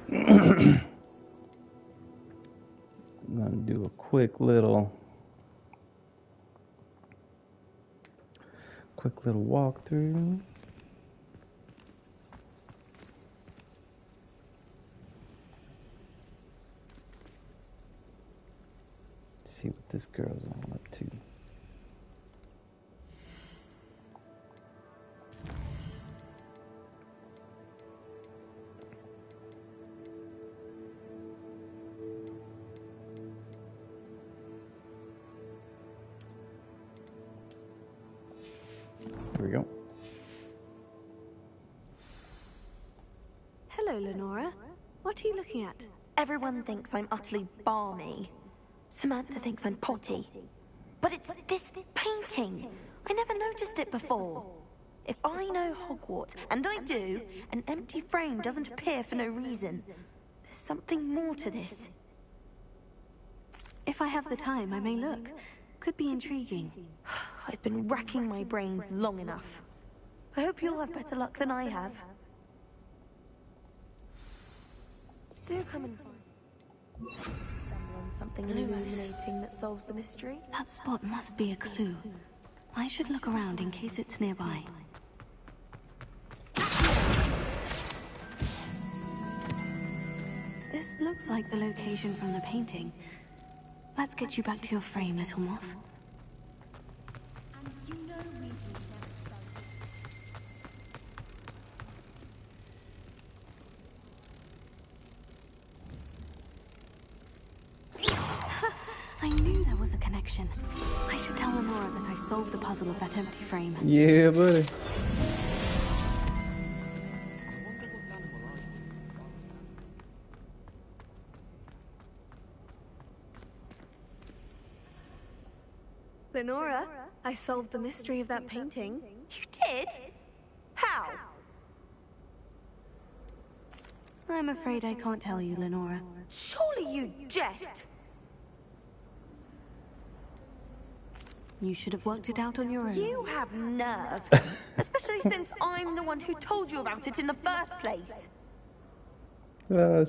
I'm gonna do a quick little walkthrough. See what this girl's all up to. Here we go. Hello, Lenora. What are you looking at? Everyone thinks I'm utterly balmy. Samantha thinks I'm potty. But it's this painting. I never noticed it before. If I know Hogwarts, and I do, an empty frame doesn't appear for no reason. There's something more to this. If I have the time, I may look. Could be intriguing. I've been racking my brains long enough. I hope you'll have better luck than I have. Do come and find. Stumble on something illuminating that solves the mystery. That spot must be a clue. I should look around in case it's nearby. This looks like the location from the painting. Let's get you back to your frame, little moth. I knew there was a connection. I should tell Lenora that I solved the puzzle of that empty frame. Yeah, buddy. Lenora, I solved the mystery of that painting. You did? How? I'm afraid I can't tell you, Lenora. Surely you jest. You should have worked it out on your own. You have nerve. Especially since I'm the one who told you about it in the first place.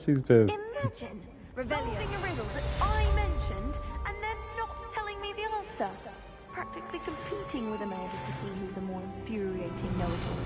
She's pissed. Imagine solving a riddle that I mentioned and then not telling me the answer. Practically competing with Imelda to see who's a more infuriating know-it-all.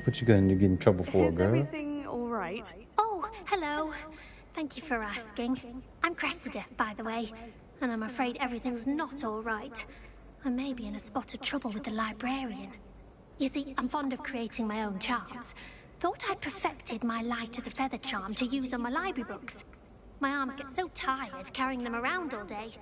What you gonna get in trouble for, Is girl? everything all right? Oh, hello. Thank you for asking. I'm Cressida, by the way, and I'm afraid everything's not all right. I may be in a spot of trouble with the librarian. You see, I'm fond of creating my own charms. Thought I'd perfected my light as a feather charm to use on my library books. My arms get so tired carrying them around all day.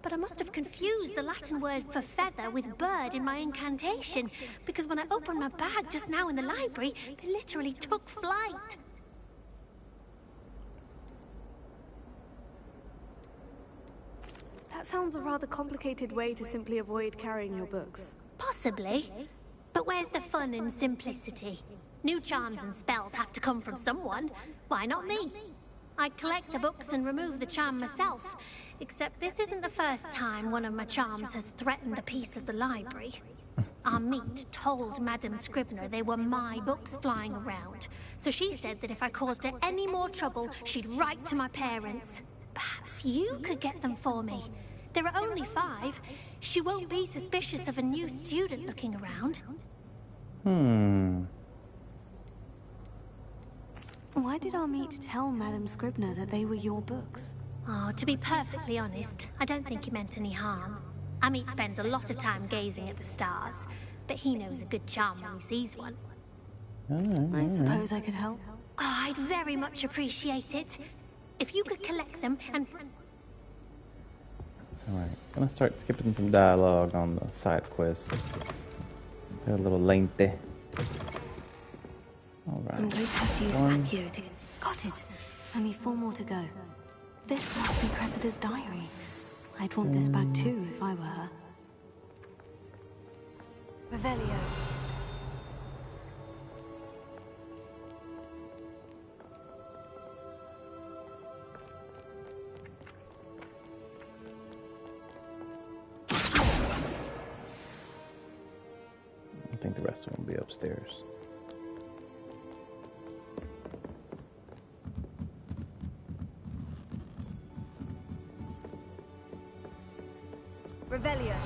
But I must have confused the Latin word for feather with bird in my incantation, because when I opened my bag just now in the library, they literally took flight. That sounds a rather complicated way to simply avoid carrying your books. Possibly. But where's the fun in simplicity? New charms and spells have to come from someone. Why not me? I collect the books and remove the charm myself. Except this isn't the first time one of my charms has threatened the peace of the library. Our meet told Madame Scribner they were my books flying around. So she said that if I caused her any more trouble, she'd write to my parents. Perhaps you could get them for me. There are only 5. She won't be suspicious of a new student looking around. Why did our meet tell Madame Scribner that they were your books? Oh, to be perfectly honest, I don't think he meant any harm. Amit spends a lot of time gazing at the stars, but he knows a good charm when he sees one. I suppose I could help. Oh, I'd very much appreciate it. If you could collect them and... Alright, I'm gonna start skipping some dialogue on the side quests. They're a little lengthy. Alright. I'm going to have to use Accio to... Got it. Only 4 more to go. This must be Cressida's diary. I'd want this back too if I were her. Revelio. rest of them will be upstairs. Revelio.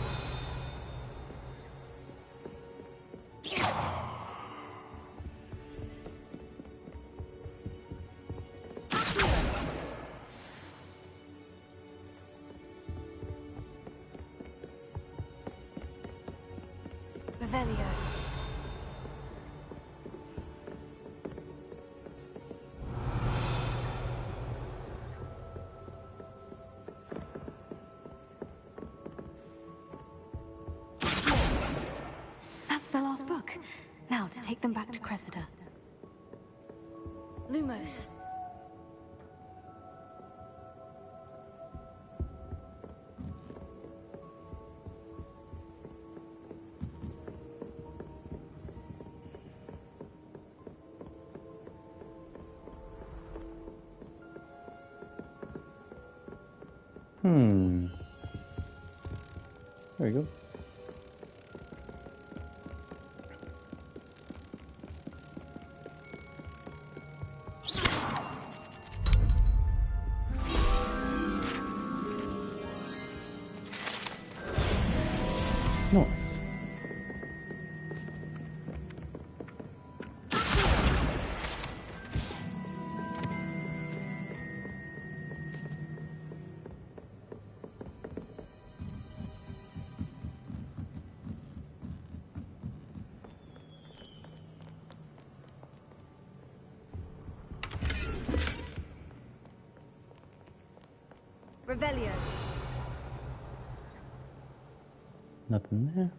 Revelio. That's the last book. Now to take them back to Cressida. Lumos. There you go. Nice. Revelio. Nothing there.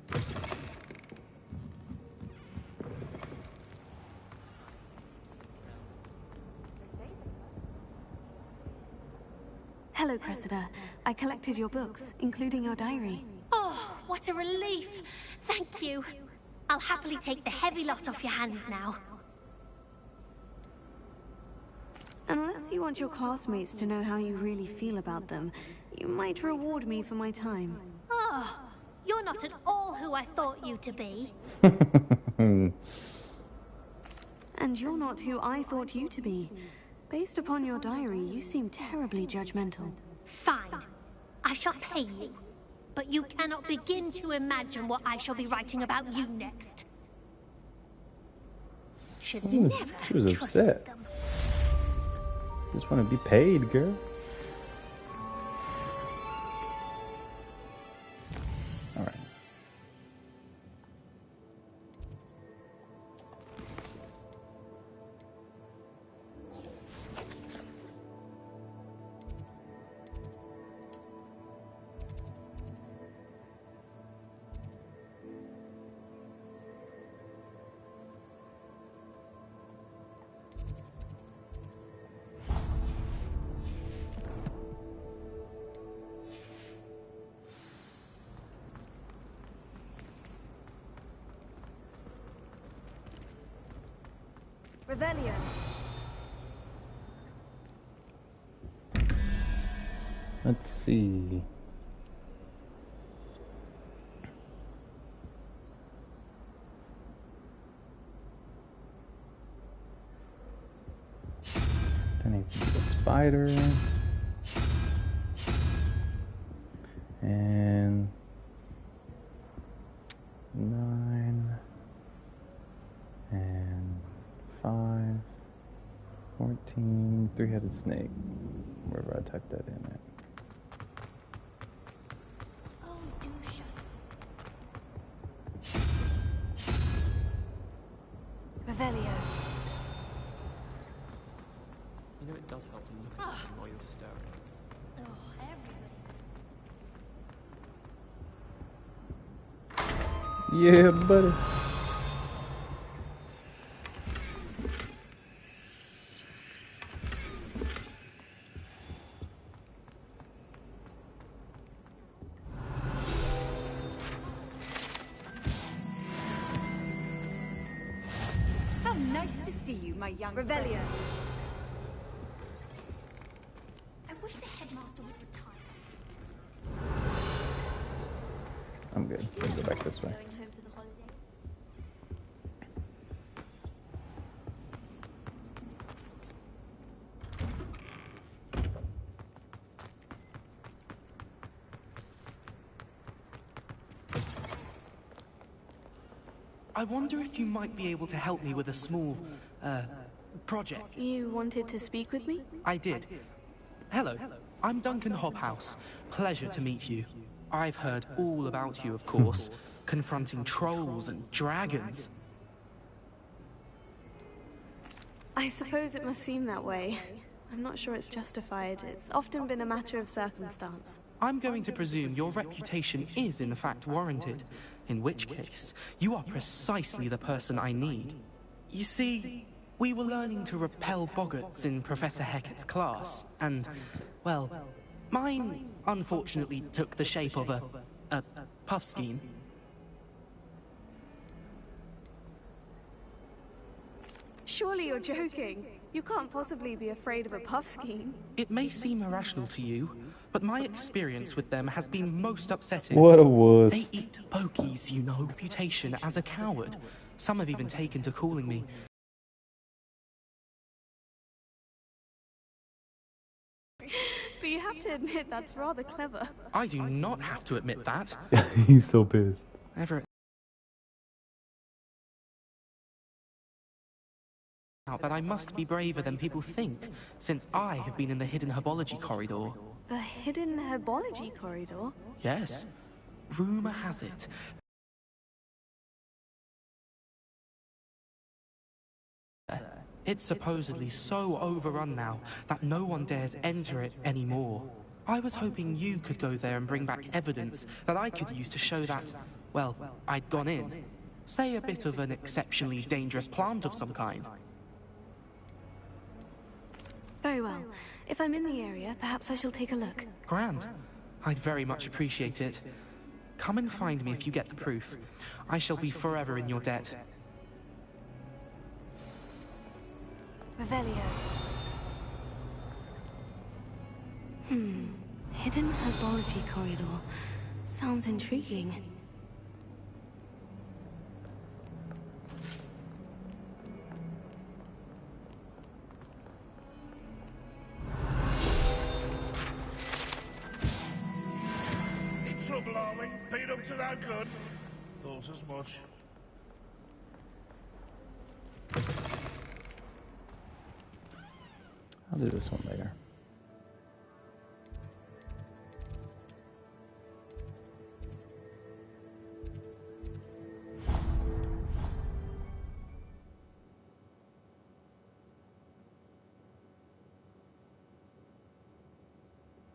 Hello, Cressida. I collected your books, including your diary. Oh, what a relief. Thank you. I'll happily take the heavy lot off your hands now. Unless you want your classmates to know how you really feel about them, you might reward me for my time. Oh, you're not at all who I thought you to be. And you're not who I thought you to be. Based upon your diary, you seem terribly judgmental. Fine. I shall pay you. But you cannot begin to imagine what I shall be writing about you next. Should never she was have trusted upset. them. Just want to be paid, girl. All right. Revelio. Let's see. That needs to be the spider. And 9 and 5, 14, 3-headed snake. Wherever I type that in at. Oh, do shut Revelio. You know it does help to look at them while you're stirring. Oh, everybody. Yeah, buddy. How nice to see you, my young Revelio. I wish the headmaster would retire. I'm good. Let's go back this way. Going home for the holiday? I wonder if you might be able to help me with a small, project. You wanted to speak with me? I did. Hello, I'm Duncan Hobhouse. Pleasure to meet you. I've heard all about you, of course, confronting trolls and dragons. I suppose it must seem that way. I'm not sure it's justified. It's often been a matter of circumstance. I'm going to presume your reputation is in fact warranted, in which case, you are precisely the person I need. You see, we were learning to repel boggarts in Professor Hecat's class, and, well, mine unfortunately took the shape of a puffskein. Surely you're joking. You can't possibly be afraid of a puffskein. It may seem irrational to you, but my experience with them has been most upsetting. What a wuss. They eat pokies, you know. Reputation as a coward. Some have even taken to calling me. But you have to admit that's rather clever. I do not have to admit that. He's so pissed. Ever that I must be braver than people think, since I have been in the hidden herbology corridor. The hidden herbology corridor? Yes. Rumor has it it's supposedly so overrun now that no one dares enter it anymore. I was hoping you could go there and bring back evidence that I could use to show that, well, I'd gone in. Say a bit of an exceptionally dangerous plant of some kind. Very well. If I'm in the area, perhaps I shall take a look. Grand. I'd very much appreciate it. Come and find me if you get the proof. I shall be forever in your debt. Revelio. Hidden herbology corridor. Sounds intriguing. In trouble, are we? Been up to no good? Thought as much. I'll do this one later.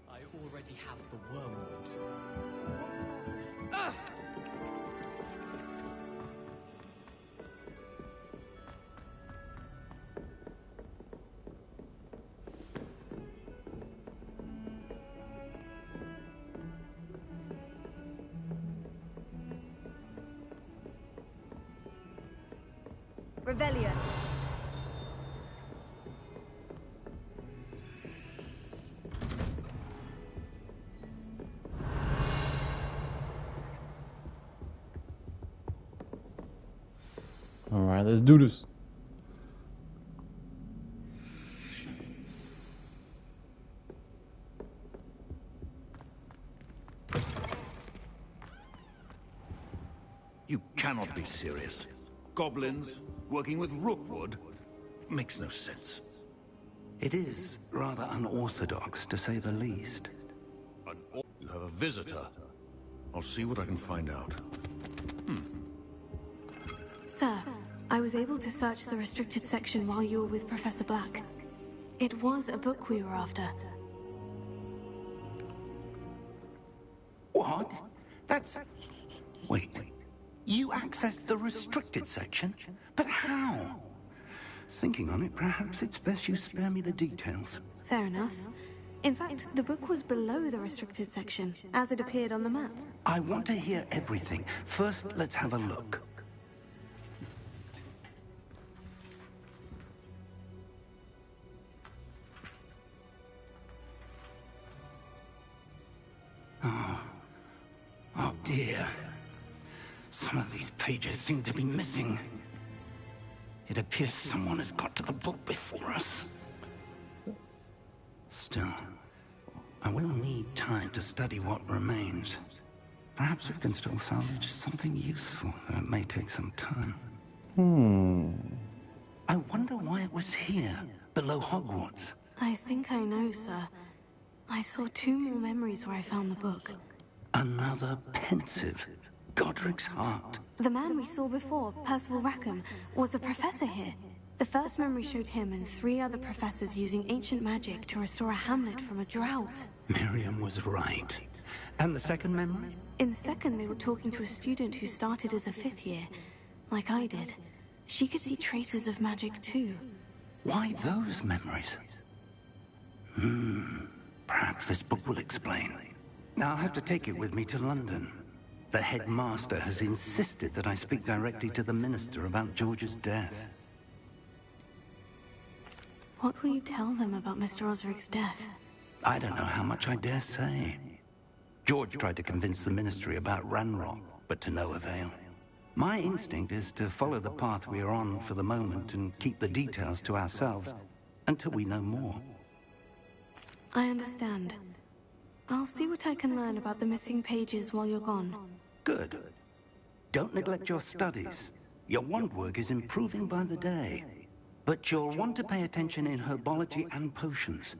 I already have the wormwood. Revelio. Alright, let's do this. You cannot be serious. Goblins working with rookwood makes no sense. It is rather unorthodox, to say the least. You have a visitor. I'll see what I can find out. Sir, I was able to search the restricted section while you were with Professor Black. It was a book we were after. What? That's... Wait. You accessed the restricted section? But how? Thinking on it, perhaps it's best you spare me the details. Fair enough. In fact, the book was below the restricted section, as it appeared on the map. I want to hear everything. First, let's have a look. Oh dear. Some of these pages seem to be missing. It appears someone has got to the book before us. Still, I will need time to study what remains. Perhaps we can still salvage something useful, though it may take some time. I wonder why it was here, below Hogwarts. I think I know, sir. I saw 2 more memories where I found the book. Another pensive. Godric's heart. The man we saw before, Percival Rackham, was a professor here. The first memory showed him and 3 other professors using ancient magic to restore a hamlet from a drought. Miriam was right. And the second memory? In the second, they were talking to a student who started as a 5th year, like I did. She could see traces of magic too. Why those memories? Perhaps this book will explain. Now I'll have to take it with me to London. The headmaster has insisted that I speak directly to the minister about George's death. What will you tell them about Mr. Osric's death? I don't know how much I dare say. George tried to convince the ministry about Ranrock, but to no avail. My instinct is to follow the path we are on for the moment and keep the details to ourselves until we know more. I understand. I'll see what I can learn about the missing pages while you're gone. Good. Don't neglect your studies. Your wand work is improving by the day. But you'll want to pay attention in herbology and potions.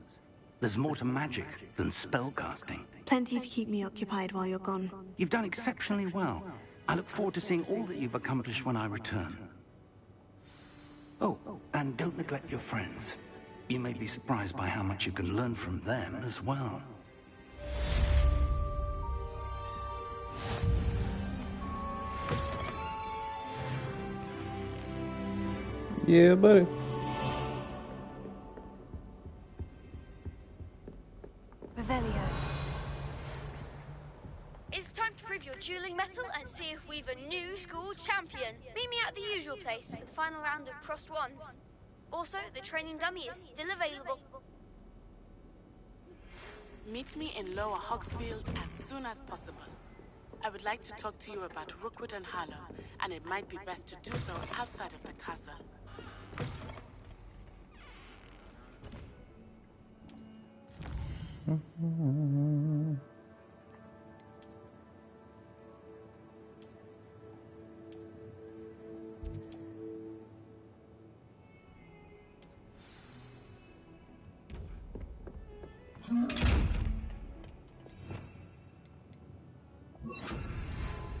There's more to magic than spellcasting. Plenty to keep me occupied while you're gone. You've done exceptionally well. I look forward to seeing all that you've accomplished when I return. Oh, and don't neglect your friends. You may be surprised by how much you can learn from them as well. Yeah, buddy. Revelio. It's time to prove your dueling mettle and see if we've a new school champion. Meet me at the usual place for the final round of crossed wands. Also, the training dummy is still available. Meet me in Lower Hogsfield as soon as possible. I would like to talk to you about Rookwood and Harlow, and it might be best to do so outside of the castle.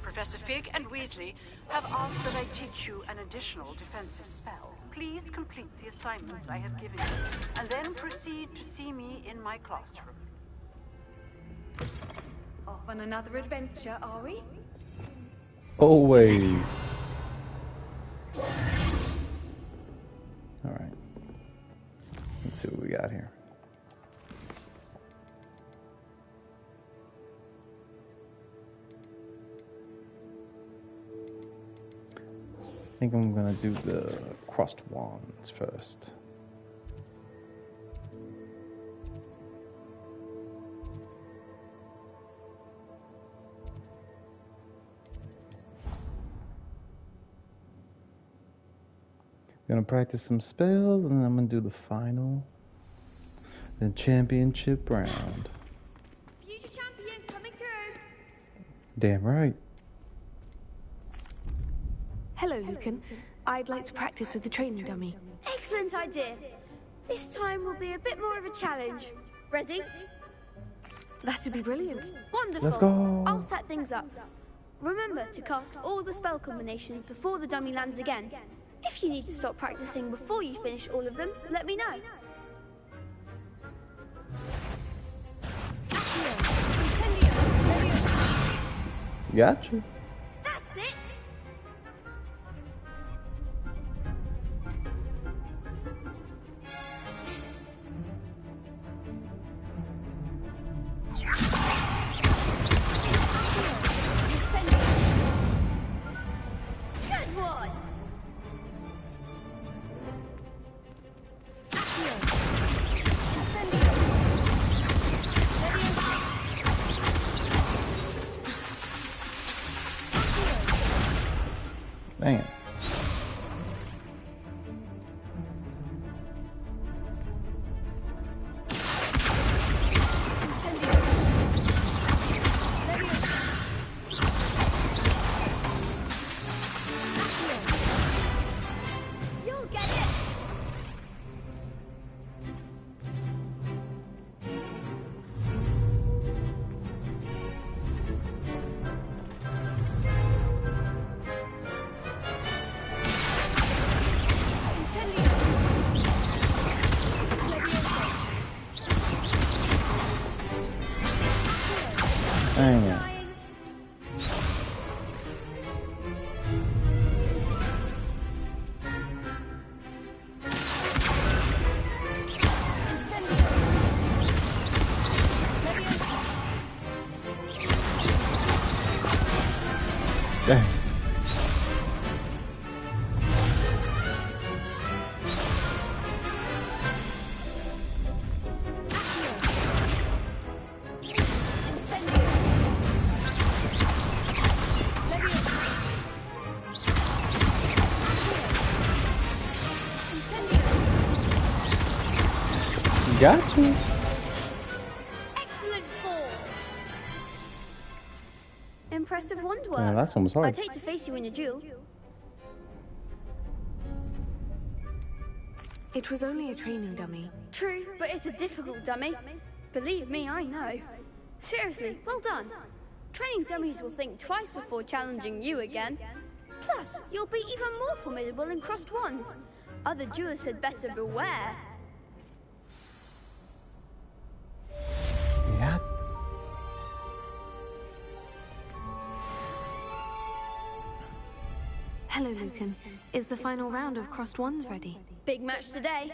Professor Fig and Weasley have asked that I teach you an additional defensive spell. Please complete the assignments I have given you, and then proceed to see me in my classroom. Off on another adventure, are we? Always. Alright. Let's see what we got here. I think I'm gonna do the crossed wands first. Gonna practice some spells and then I'm gonna do the final, then championship round. Future champion coming through. Damn right. Hello, Lucan. I'd like to practice with the training dummy. Excellent idea. This time will be a bit more of a challenge. Ready? That'd be brilliant. Wonderful. Let's go. I'll set things up. Remember to cast all the spell combinations before the dummy lands again. If you need to stop practicing before you finish all of them, let me know. Gotcha. That's it. Good one. Dang it. Dang. Got you. Excellent form. Impressive wand work. Yeah, last one was hard. I'd hate to face you in a duel. It was only a training dummy. True, but it's a difficult dummy. Believe me, I know. Seriously, well done. Training dummies will think twice before challenging you again. Plus, you'll be even more formidable in crossed wands. Other duelists had better beware. Yeah. Hello, Lucan. Is the final round of crossed wands ready? Big match today.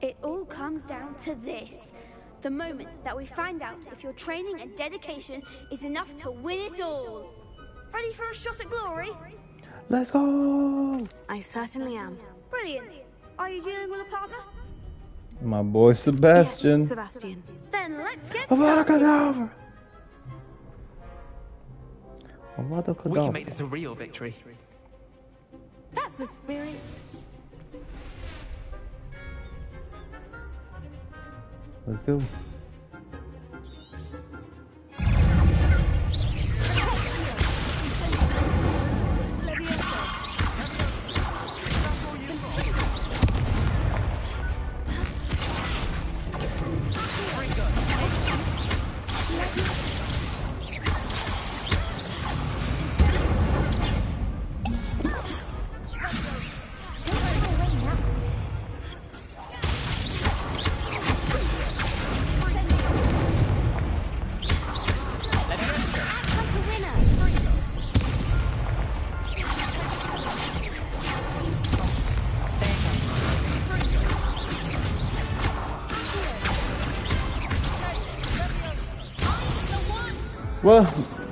It all comes down to this. The moment that we find out if your training and dedication is enough to win it all. Ready for a shot at glory? Let's go. I certainly am. Brilliant. Are you dealing with a partner? My boy Sebastian. Yes, Sebastian. Then let's get Avada started. Kedavra. Avada We Kedavra. can make this a real victory. That's the spirit. Let's go. Well,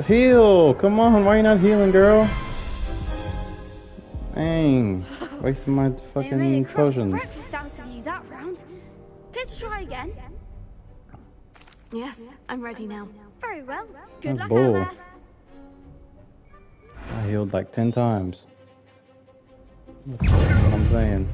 heal! Come on, why are you not healing, girl? Dang, wasting my They made fucking a crumb potions. breakfast out of you that round. Care to try again? Yes, I'm ready now. Very well. Good That's luck bull. out there. I healed like 10 times. That's what I'm saying.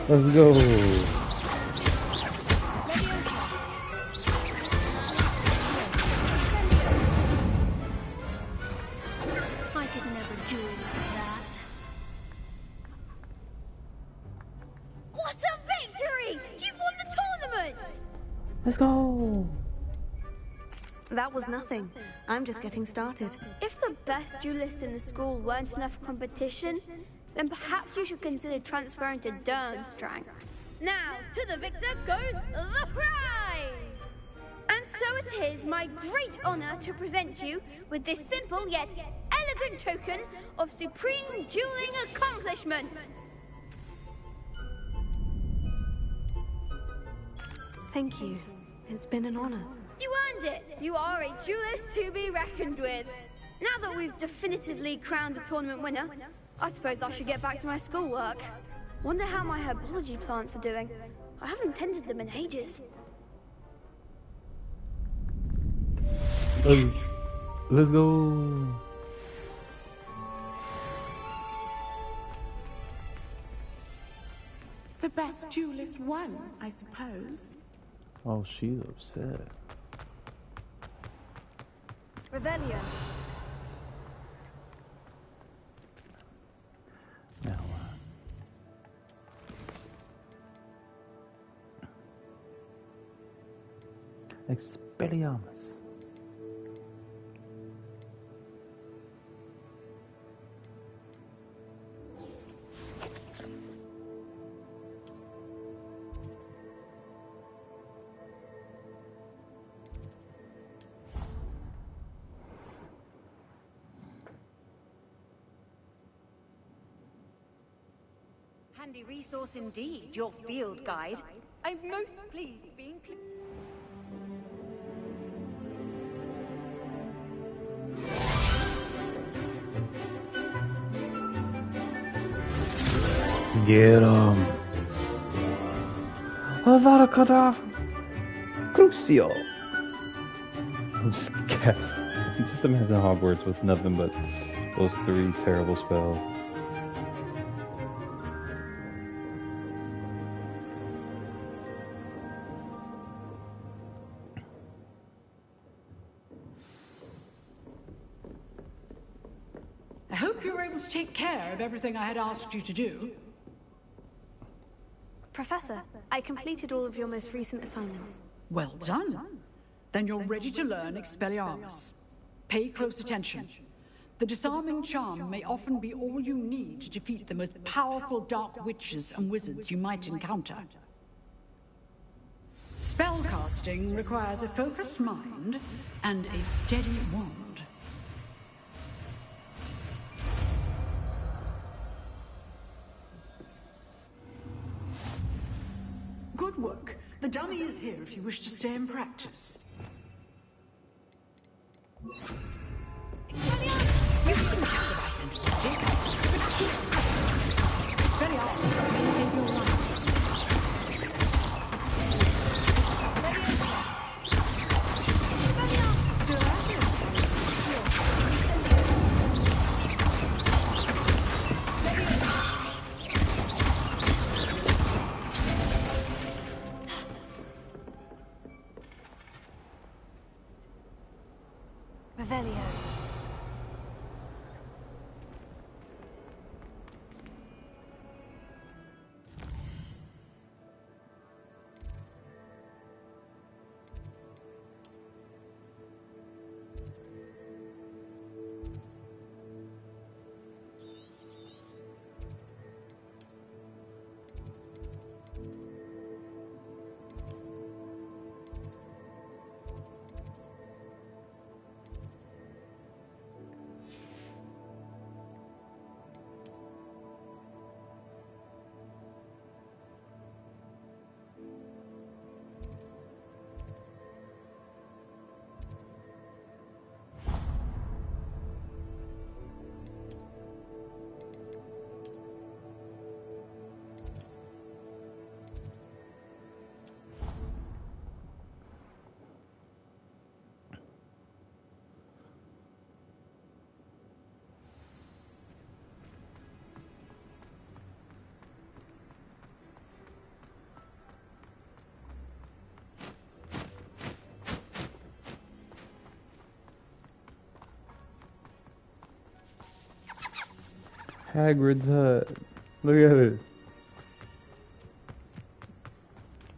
Let's go. I could never duel like that. What a victory! You've won the tournament! Let's go. That was nothing. I'm just getting started. If the best duelists in the school weren't enough competition, then perhaps you should consider transferring to Durmstrang. Now, to the victor goes the prize! And so it is my great honor to present you with this simple yet elegant token of supreme dueling accomplishment. Thank you. It's been an honor. You earned it. You are a duelist to be reckoned with. Now that we've definitively crowned the tournament winner, I suppose I should get back to my schoolwork. Wonder how my herbology plants are doing. I haven't tended them in ages. Yes. Let's go. The best duelist won, I suppose. Oh, she's upset. Revelio. Now, Expelliarmus. Handy resource indeed, your field guide. I'm most pleased to be included. Get him. Avada Kedavra. Crucio. I'm just guessed. Just imagine Hogwarts with nothing but those 3 terrible spells. I hope you were able to take care of everything I had asked you to do. Professor, I completed all of your most recent assignments. Well done. Then you're ready to learn Expelliarmus. Pay close attention. The disarming charm may often be all you need to defeat the most powerful dark witches and wizards you might encounter. Spellcasting requires a focused mind and a steady wand. Good work. The dummy is here if you wish to stay and practice. You seem to have the right understanding. Expelliarmus may save your life. Still at it? Revelio. Hagrid's hut. Look at it.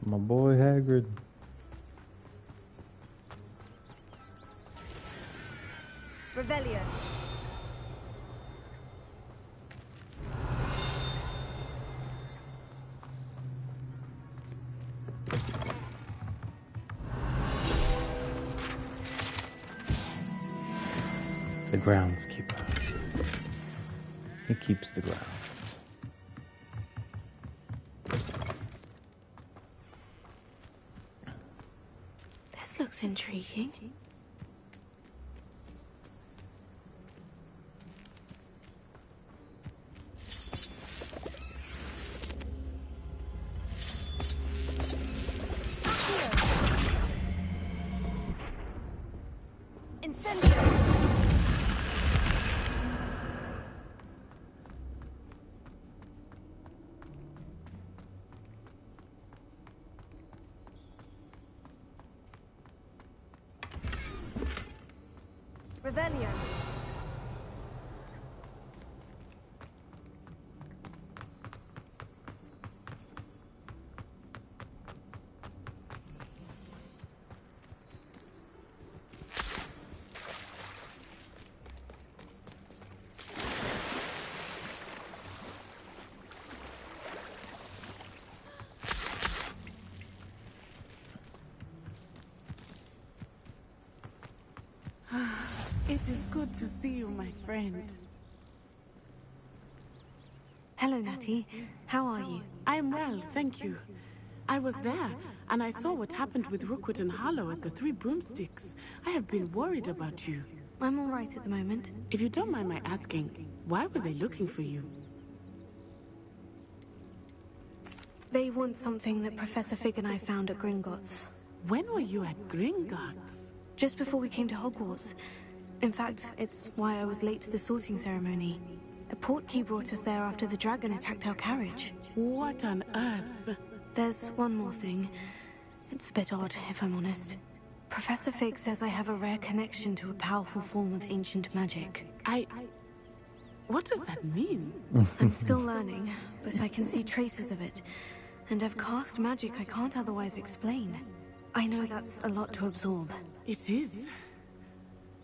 My boy Hagrid. Revelio. groundskeeper. He keeps the grounds. This looks intriguing. Revelio. It is good to see you, my friend. Hello, Natty. How are you? I'm well, thank you. I was there, and I saw what happened with Rookwood and Harlow at the Three Broomsticks. I have been worried about you. I'm all right at the moment. If you don't mind my asking, why were they looking for you? They want something that Professor Fig and I found at Gringotts. When were you at Gringotts? Just before we came to Hogwarts. In fact, it's why I was late to the sorting ceremony. A portkey brought us there after the dragon attacked our carriage. What on earth? There's one more thing. It's a bit odd, if I'm honest. Professor Fig says I have a rare connection to a powerful form of ancient magic. What does that mean? I'm still learning, but I can see traces of it. And I've cast magic I can't otherwise explain. I know that's a lot to absorb. It is.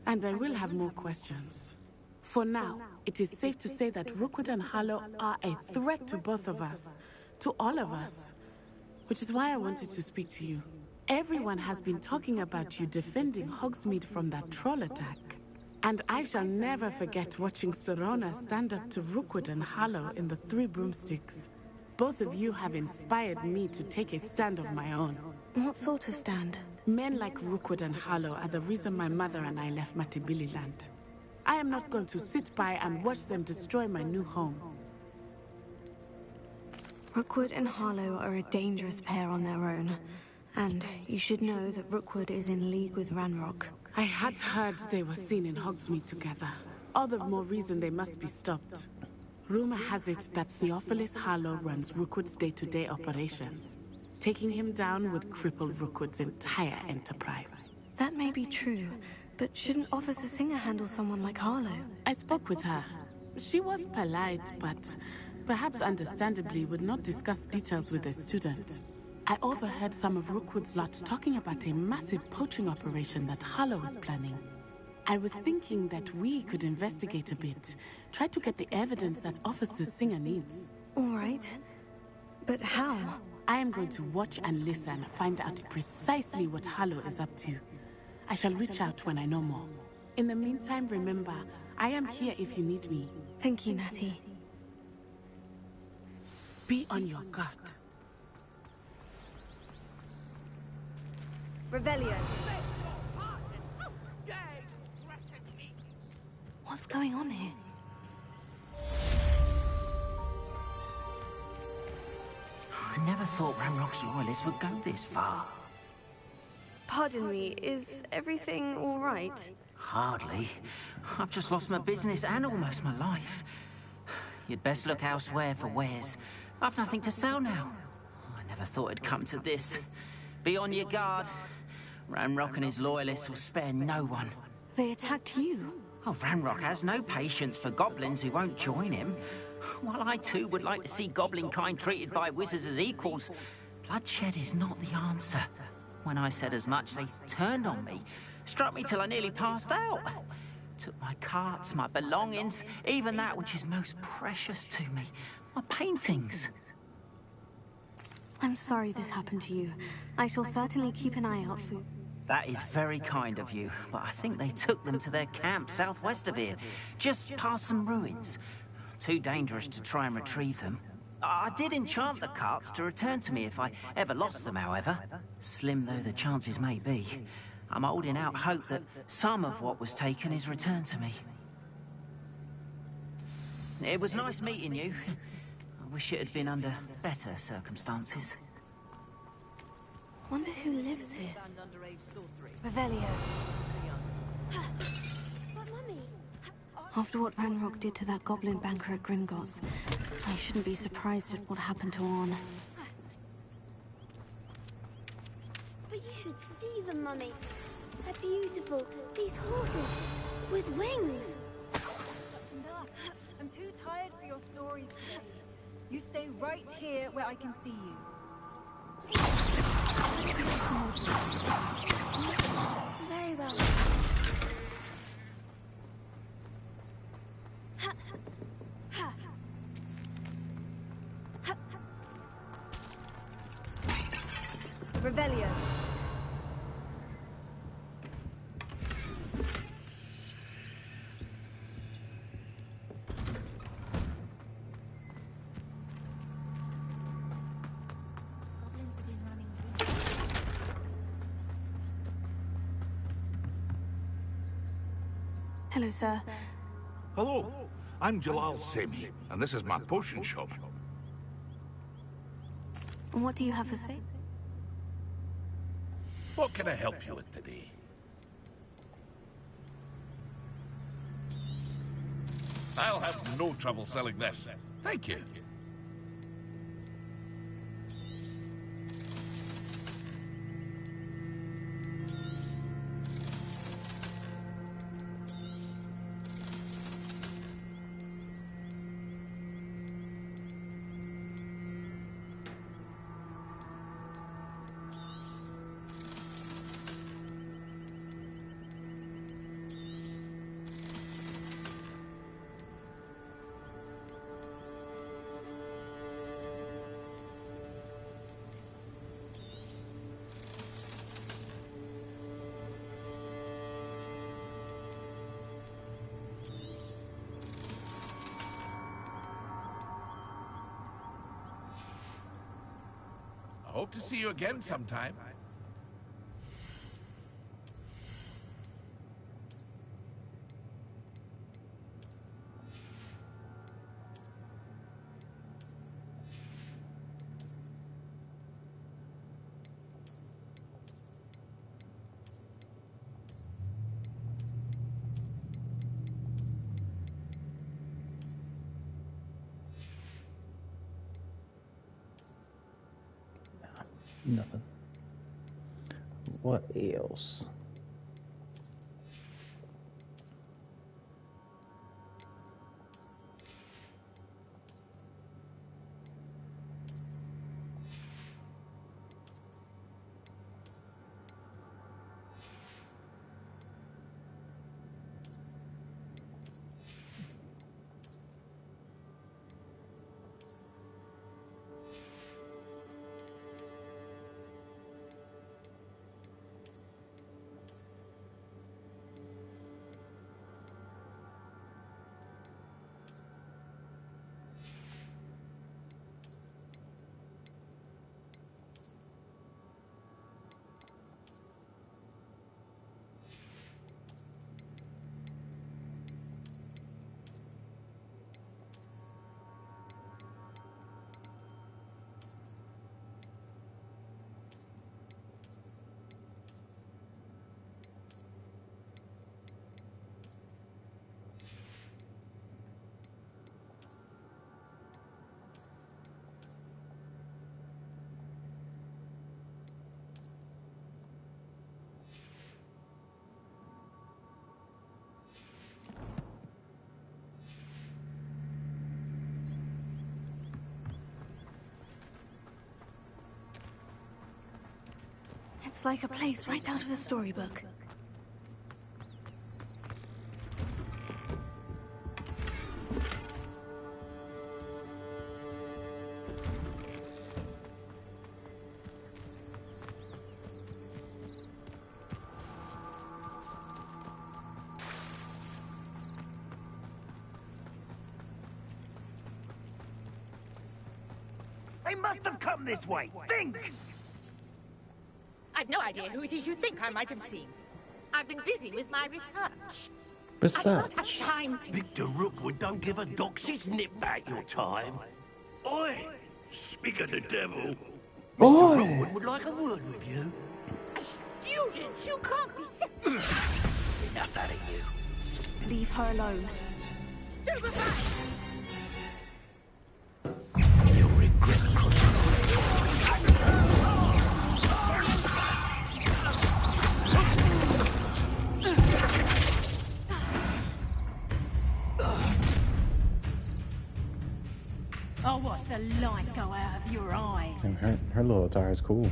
And I will have more questions. For now, it is safe to say that Rookwood and Harlow are a threat to both of us. To all of us. Which is why I wanted to speak to you. Everyone has been talking about you defending Hogsmeade from that troll attack. And I shall never forget watching Serona stand up to Rookwood and Harlow in the Three Broomsticks. Both of you have inspired me to take a stand of my own. What sort of stand? Men like Rookwood and Harlow are the reason my mother and I left Matibili-land. I am not going to sit by and watch them destroy my new home. Rookwood and Harlow are a dangerous pair on their own. And you should know that Rookwood is in league with Ranrock. I had heard they were seen in Hogsmeade together. All the more reason they must be stopped. Rumor has it that Theophilus Harlow runs Rookwood's day-to-day operations. Taking him down would cripple Rookwood's entire enterprise. That may be true, but shouldn't Officer Singer handle someone like Harlow? I spoke with her. She was polite, but perhaps understandably would not discuss details with a student. I overheard some of Rookwood's lot talking about a massive poaching operation that Harlow is planning. I was thinking that we could investigate a bit, try to get the evidence that Officer Singer needs. All right. But how? I am going to watch and listen, find out precisely what Harlow is up to. I shall reach out when I know more. In the meantime, remember, I am here if you need me. Thank you, Natty. Be on your guard. Revelio. What's going on here? I never thought Ranrock's loyalists would go this far. Pardon me, is everything all right? Hardly. I've just lost my business and almost my life. You'd best look elsewhere for wares. I've nothing to sell now. I never thought it'd come to this. Be on your guard. Ranrock and his loyalists will spare no one. They attacked you? Oh, Ranrock has no patience for goblins who won't join him. While I too would like to see goblin kind treated by wizards as equals, bloodshed is not the answer. When I said as much, they turned on me, struck me till I nearly passed out. Took my carts, my belongings, even that which is most precious to me, my paintings. I'm sorry this happened to you. I shall certainly keep an eye out for you. That is very kind of you, but I think they took them to their camp southwest of here, just past some ruins. Too dangerous to try and retrieve them. I did enchant the carts to return to me if I ever lost them, however. Slim though the chances may be, I'm holding out hope that some of what was taken is returned to me. It was nice meeting you. I wish it had been under better circumstances. Wonder who lives here. Revelio. But Mummy... After what Ranrock did to that goblin banker at Gringotts, I shouldn't be surprised at what happened to Orn. But you should see them, Mummy. They're beautiful. These horses with wings. Enough. I'm too tired for your stories today. You stay right here where I can see you. Very well. Revelio. Hello, sir. Hello, I'm Jalal Semi, and this is my potion shop. And what do you have for sale? What can I help you with today? I'll have no trouble selling this. Thank you. Hope to see you again sometime. Nothing. What else? It's like a place right out of a storybook. They must have come this way. Think! I've no idea who it is you think I might have seen. I've been busy with my research. Research? I do not have time to... Victor Rookwood don't give a doxy's nip back your time. Oi! Speak of the devil. Mr. Rookwood would like a word with you. A student? You can't be... Enough out of you. Leave her alone. Stupefy! You'll regret crossing I'll watch the light go out of your eyes. And her little attire is cool.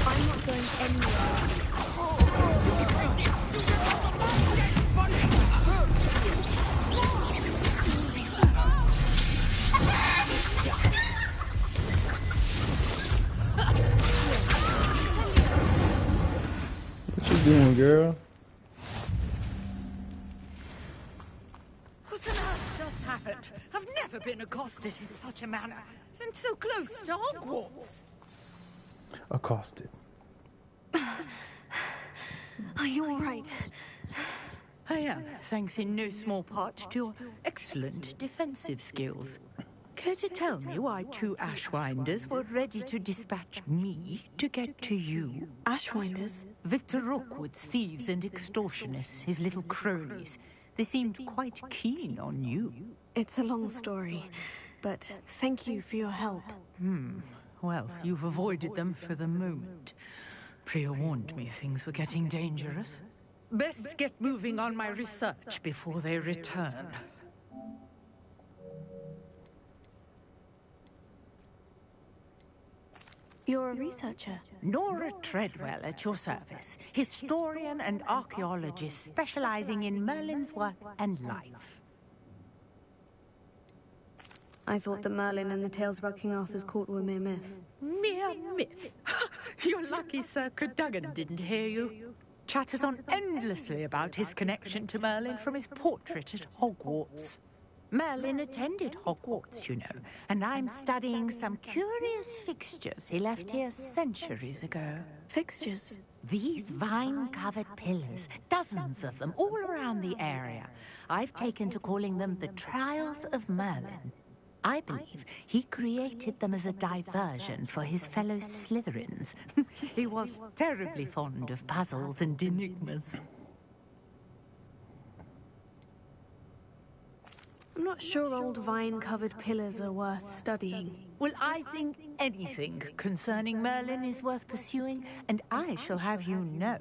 I'm not going anywhere. What you doing, girl? What on earth just happened? I've never been accosted in such a manner, and so close to Hogwarts. Accosted. Are you all right? I am, thanks in no small part to your excellent defensive skills. Care to tell me why two Ashwinders were ready to dispatch me to get to you? Ashwinders? Victor Rookwood's thieves and extortionists, his little cronies. They seemed quite keen on you. It's a long story, but thank you for your help. Well, you've avoided them for the moment. Priya warned me things were getting dangerous. Best get moving on my research before they return. You're a researcher? Nora Treadwell at your service. Historian and archaeologist specializing in Merlin's work and life. I thought that Merlin and the tales about King Arthur's court were mere myth. Mere myth? You're lucky Sir Cadogan didn't hear you. Chatters on endlessly about his connection to Merlin from his portrait at Hogwarts. Merlin attended Hogwarts, you know, and I'm studying some curious fixtures he left here centuries ago. Fixtures? These vine-covered pillars, dozens of them, all around the area. I've taken to calling them the Trials of Merlin. I believe he created them as a diversion for his fellow Slytherins. He was terribly fond of puzzles and enigmas. I'm not sure old vine-covered pillars are worth studying. Well, I think anything concerning Merlin is worth pursuing, and I shall have you know.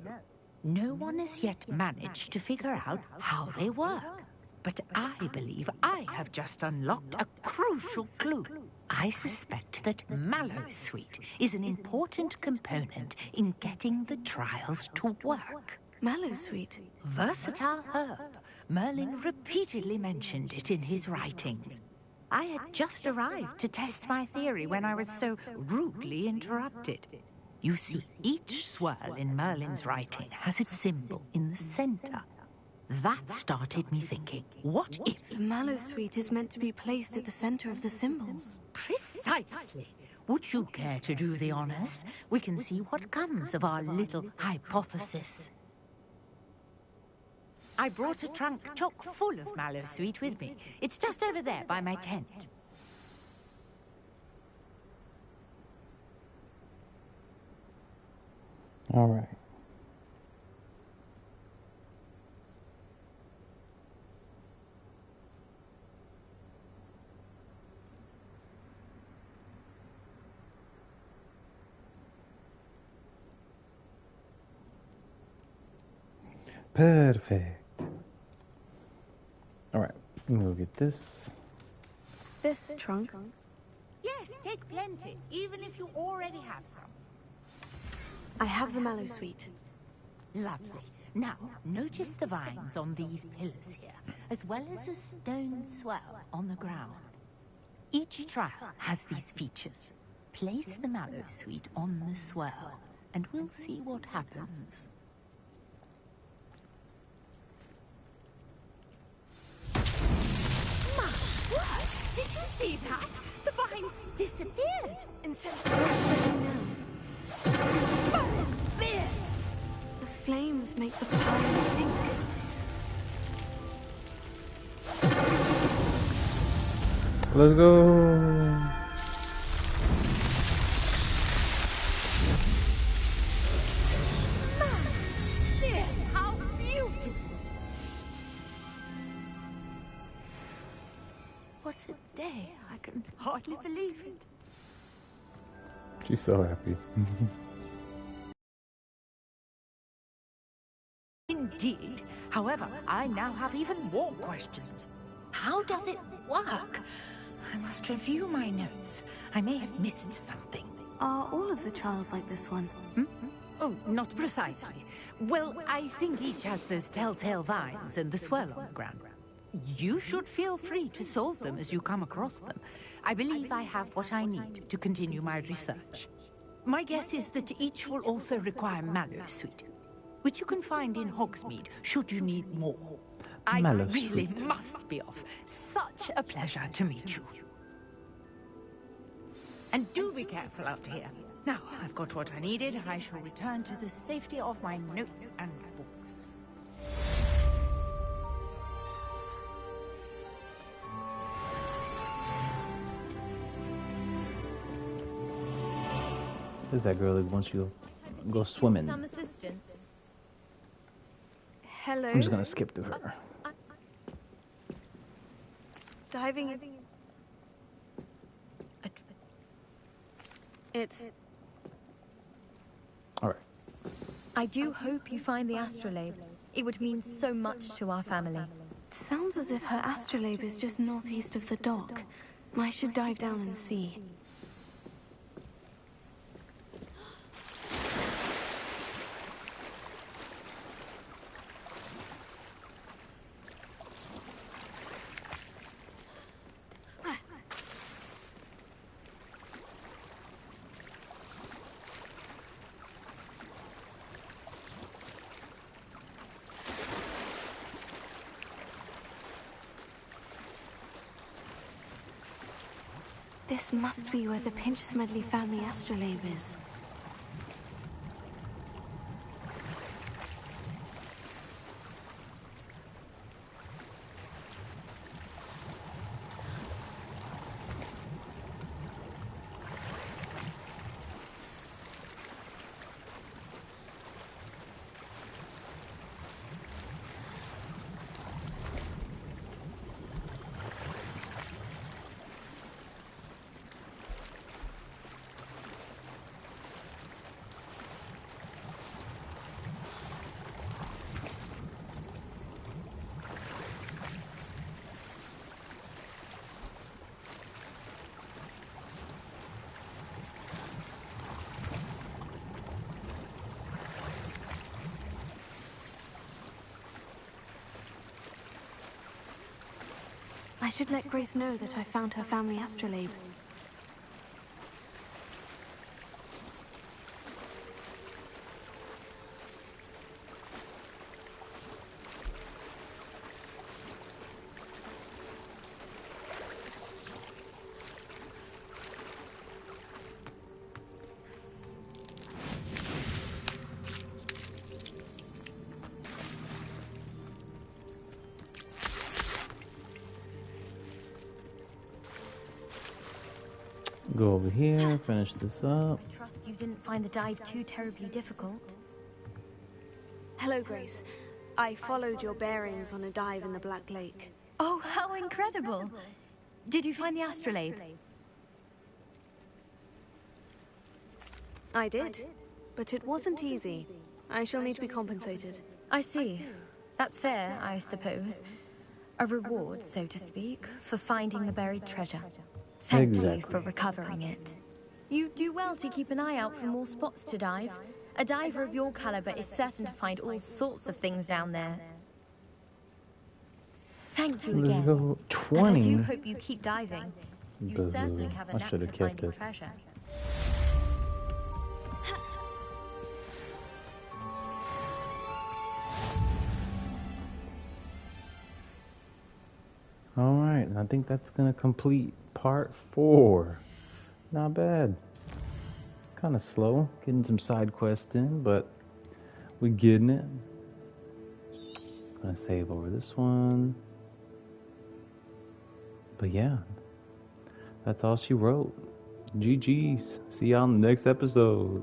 No one has yet managed to figure out how they work. But I believe I have just unlocked a crucial clue. I suspect that Mallowsweet is an important component in getting the trials to work. Mallowsweet? Versatile herb. Merlin repeatedly mentioned it in his writings. I had just arrived to test my theory when I was so rudely interrupted. You see, each swirl in Merlin's writing has its symbol in the center. That started me thinking, what if... The Mallowsweet is meant to be placed at the center of the symbols. Precisely. Would you care to do the honors? We can see what comes of our little hypothesis. I brought a trunk chock full of Mallowsweet with me. It's just over there by my tent. All right. Perfect. All right, we'll get this. This trunk? Yes, take plenty, even if you already have some. I have the Mallowsweet. Lovely. Now, notice the vines on these pillars here, as well as a stone swell on the ground. Each trial has these features. Place the Mallowsweet on the swirl. and we'll see what happens. My word! Did you see that? The vines disappeared. And so what's happening now? Burns beard! The flames make the pile sink. Let's go. How beautiful! What a day. I can hardly believe it. She's so happy. Indeed. However, I now have even more questions. How does it work? I must review my notes. I may have missed something. Are all of the trials like this one? Oh, not precisely. Well, I think each has those telltale vines and the swirl on the ground. You should feel free to solve them as you come across them. I believe I have what I need to continue my research. My guess is that each will also require mallow sweet, which you can find in Hogsmeade should you need more. I Mallow really sweet. must be off. Such a pleasure to meet you. And do be careful out here. Now, I've got what I needed. I shall return to the safety of my notes and books. This is that girl that wants you to go swimming. Some assistance. Hello? I'm just gonna skip through her. Diving in... It's... Alright. I do hope you find the astrolabe. It would mean so much to our family. It sounds as if her astrolabe is just northeast of the dock. I should dive down and see. This must be where the Pinch-Smedley family astrolabe is. I should let Grace know that I found her family astrolabe. Go over here, finish this up. I trust you didn't find the dive too terribly difficult. Hello, Grace. I followed your bearings on a dive in the Black Lake. Oh, how incredible! Did you find the astrolabe? I did, but it wasn't easy. I shall need to be compensated. I see. That's fair, I suppose. A reward, so to speak, for finding the buried treasure. Thank you for recovering it. You do well to keep an eye out for more spots to dive. A diver of your caliber is certain to find all sorts of things down there. Thank you Let's again. go 20. And I do hope you keep diving. You Boo. certainly have a I knack should for have kept finding it. treasure. All right, I think that's gonna complete part 4. Not bad. Kind of slow, getting some side quests in, but we're getting it. Gonna save over this one. But yeah, that's all she wrote. GG's. See y'all in the next episode.